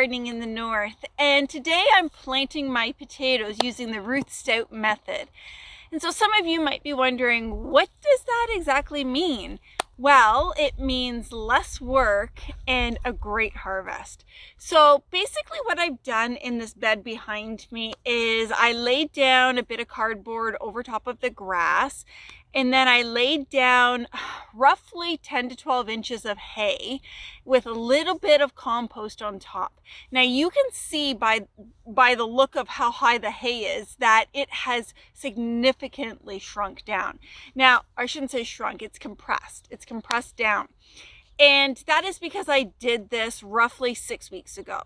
gardening in the north, and today I'm planting my potatoes using the Ruth Stout method. And so some of you might be wondering, what does that exactly mean? Well, it means less work and a great harvest. So basically what I've done in this bed behind me is I laid down a bit of cardboard over top of the grass, and then I laid down roughly 10 to 12 inches of hay with a little bit of compost on top. Now you can see by the look of how high the hay is that it has significantly shrunk down. Now, I shouldn't say shrunk, it's compressed. It's compressed down. And that is because I did this roughly 6 weeks ago.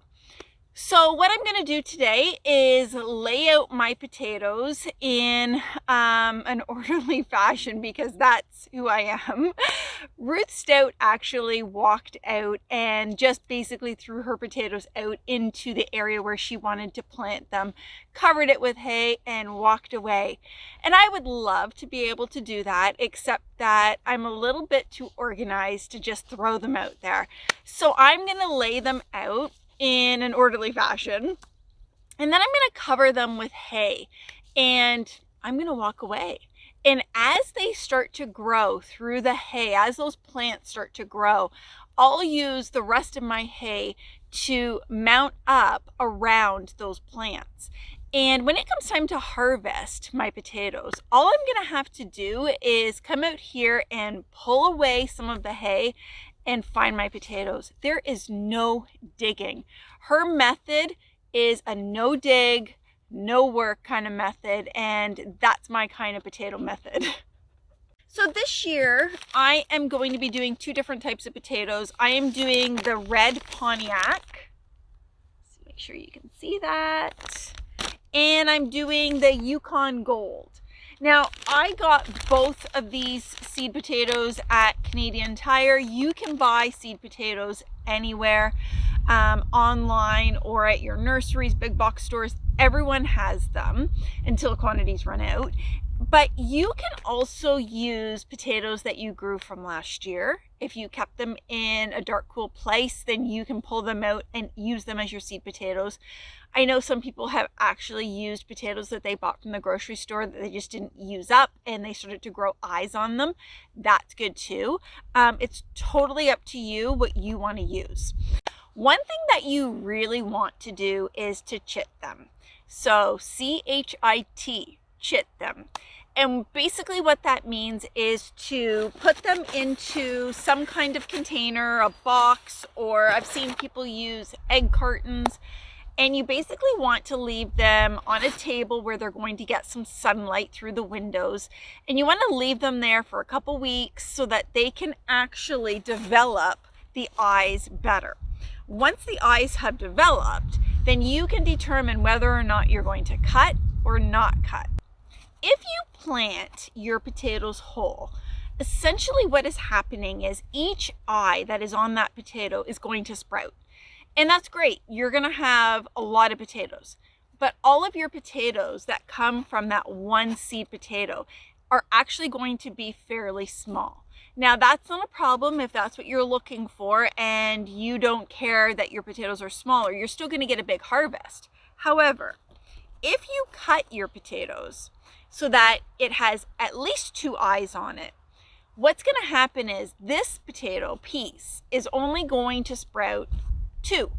So what I'm going to do today is lay out my potatoes in an orderly fashion, because that's who I am. Ruth Stout actually walked out and just basically threw her potatoes out into the area where she wanted to plant them, covered it with hay, and walked away. And I would love to be able to do that, except that I'm a little bit too organized to just throw them out there. So I'm going to lay them out in an orderly fashion, and then I'm going to cover them with hay, and I'm going to walk away. And as they start to grow through the hay, as those plants start to grow, I'll use the rest of my hay to mount up around those plants. And when it comes time to harvest my potatoes, all I'm going to have to do is come out here and pull away some of the hay and find my potatoes. There is no digging. Her method is a no dig, no work kind of method, and that's my kind of potato method. So this year, I am going to be doing two different types of potatoes. I am doing the red Pontiac. Let's make sure you can see that. And I'm doing the Yukon Gold. Now, I got both of these seed potatoes at Canadian Tire. You can buy seed potatoes anywhere, online or at your nurseries, big box stores. Everyone has them until quantities run out. But you can also use potatoes that you grew from last year. If you kept them in a dark, cool place, then you can pull them out and use them as your seed potatoes. I know some people have actually used potatoes that they bought from the grocery store that they just didn't use up, and they started to grow eyes on them. That's good too. It's totally up to you what you want to use. One thing that you really want to do is to chit them. So C-H-I-T, chit them. And basically what that means is to put them into some kind of container, a box, or I've seen people use egg cartons. And you basically want to leave them on a table where they're going to get some sunlight through the windows. And you want to leave them there for a couple weeks so that they can actually develop the eyes better. Once the eyes have developed, then you can determine whether or not you're going to cut or not cut. If you plant your potatoes whole, essentially what is happening is each eye that is on that potato is going to sprout. And that's great. You're going to have a lot of potatoes. But all of your potatoes that come from that one seed potato are actually going to be fairly small. Now, that's not a problem if that's what you're looking for and you don't care that your potatoes are smaller. You're still going to get a big harvest. However, if you cut your potatoes so that it has at least 2 eyes on it, what's going to happen is this potato piece is only going to sprout 2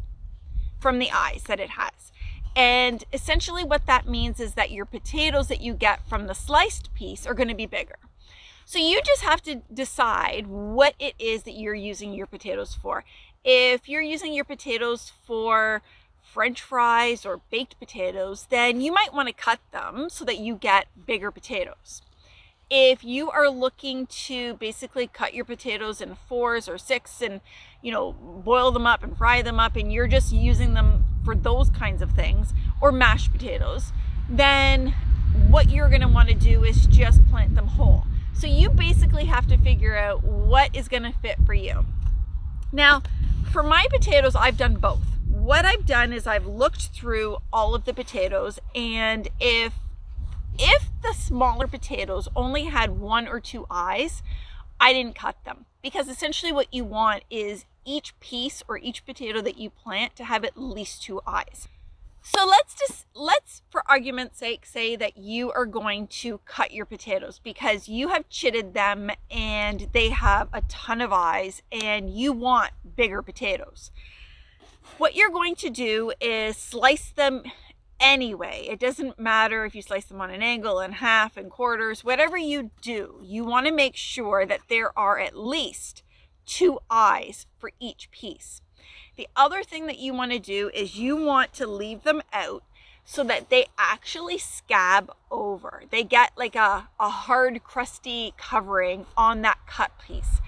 from the eyes that it has. And essentially what that means is that your potatoes that you get from the sliced piece are going to be bigger. So you just have to decide what it is that you're using your potatoes for. If you're using your potatoes for French fries or baked potatoes, then you might want to cut them so that you get bigger potatoes. If you are looking to basically cut your potatoes in 4s or 6 and, boil them up and fry them up, and you're just using them for those kinds of things, or mashed potatoes, then what you're going to want to do is just plant them whole. So you basically have to figure out what is going to fit for you. Now, for my potatoes, I've done both. What I've done is I've looked through all of the potatoes, and if the smaller potatoes only had 1 or 2 eyes, I didn't cut them, because essentially what you want is each piece or each potato that you plant to have at least 2 eyes. So let's for argument's sake say that you are going to cut your potatoes because you have chitted them and they have a ton of eyes and you want bigger potatoes. What you're going to do is slice them anyway. It doesn't matter if you slice them on an angle, in half, in quarters, whatever you do, you want to make sure that there are at least 2 eyes for each piece. The other thing that you want to do is you want to leave them out so that they actually scab over. They get like a hard, crusty covering on that cut piece.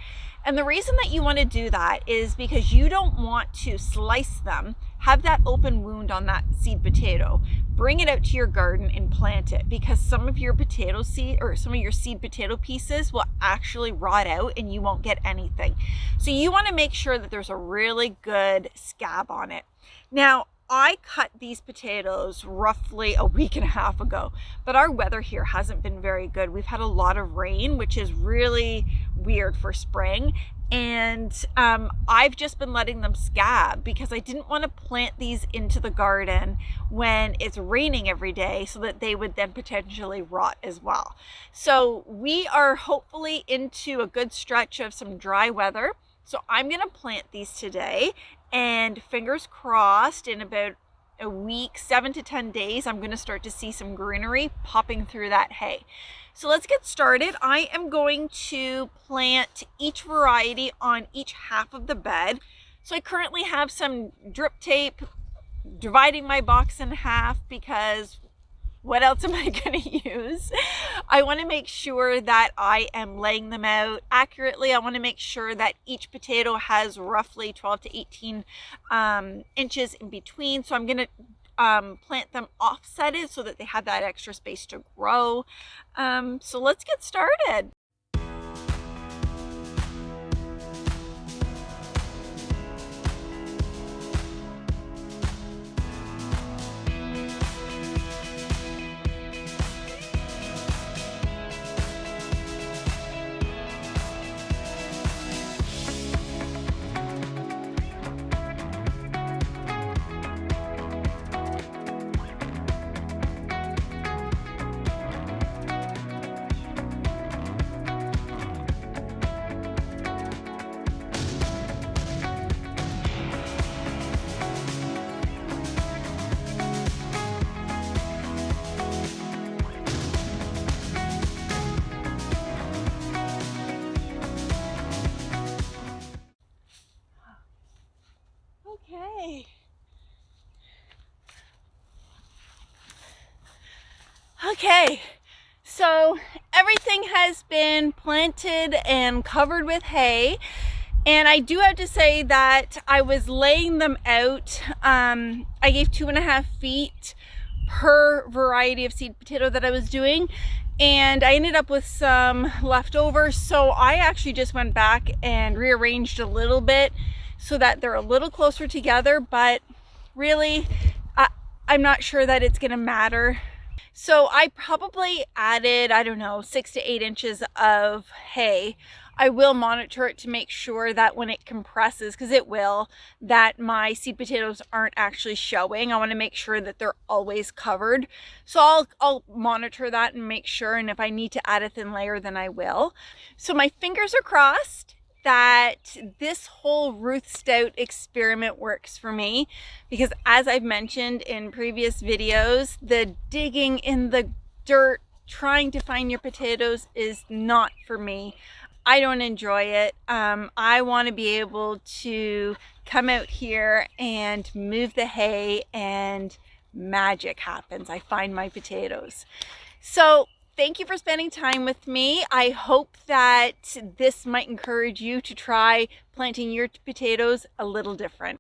And the reason that you want to do that is because you don't want to slice them, have that open wound on that seed potato, bring it out to your garden and plant it, because some of your potato seed or some of your seed potato pieces will actually rot out and you won't get anything. So you want to make sure that there's a really good scab on it. Now, I cut these potatoes roughly a week and a half ago, but our weather here hasn't been very good. We've had a lot of rain, which is really weird for spring. And I've just been letting them scab because I didn't want to plant these into the garden when it's raining every day so that they would then potentially rot as well. So we are hopefully into a good stretch of some dry weather. So I'm going to plant these today, and fingers crossed in about a week, 7 to 10 days, I'm going to start to see some greenery popping through that hay. So let's get started. I am going to plant each variety on each half of the bed. So I currently have some drip tape dividing my box in half because what else am I going to use? I want to make sure that I am laying them out accurately. I want to make sure that each potato has roughly 12 to 18 inches in between. So I'm going to plant them offsetted so that they have that extra space to grow. So let's get started. Okay, so everything has been planted and covered with hay, and I do have to say that I was laying them out. I gave 2.5 feet per variety of seed potato that I was doing, and I ended up with some leftovers, so I actually just went back and rearranged a little bit so that they're a little closer together, but really I'm not sure that it's gonna matter. So I probably added, I don't know, 6 to 8 inches of hay. I will monitor it to make sure that when it compresses, because it will, that my seed potatoes aren't actually showing. I want to make sure that they're always covered. So I'll monitor that and make sure, and if I need to add a thin layer, then I will. So my fingers are crossed that this whole Ruth Stout experiment works for me, because as I've mentioned in previous videos, the digging in the dirt trying to find your potatoes is not for me. I don't enjoy it. I want to be able to come out here and move the hay and magic happens. I find my potatoes. So thank you for spending time with me. I hope that this might encourage you to try planting your potatoes a little different.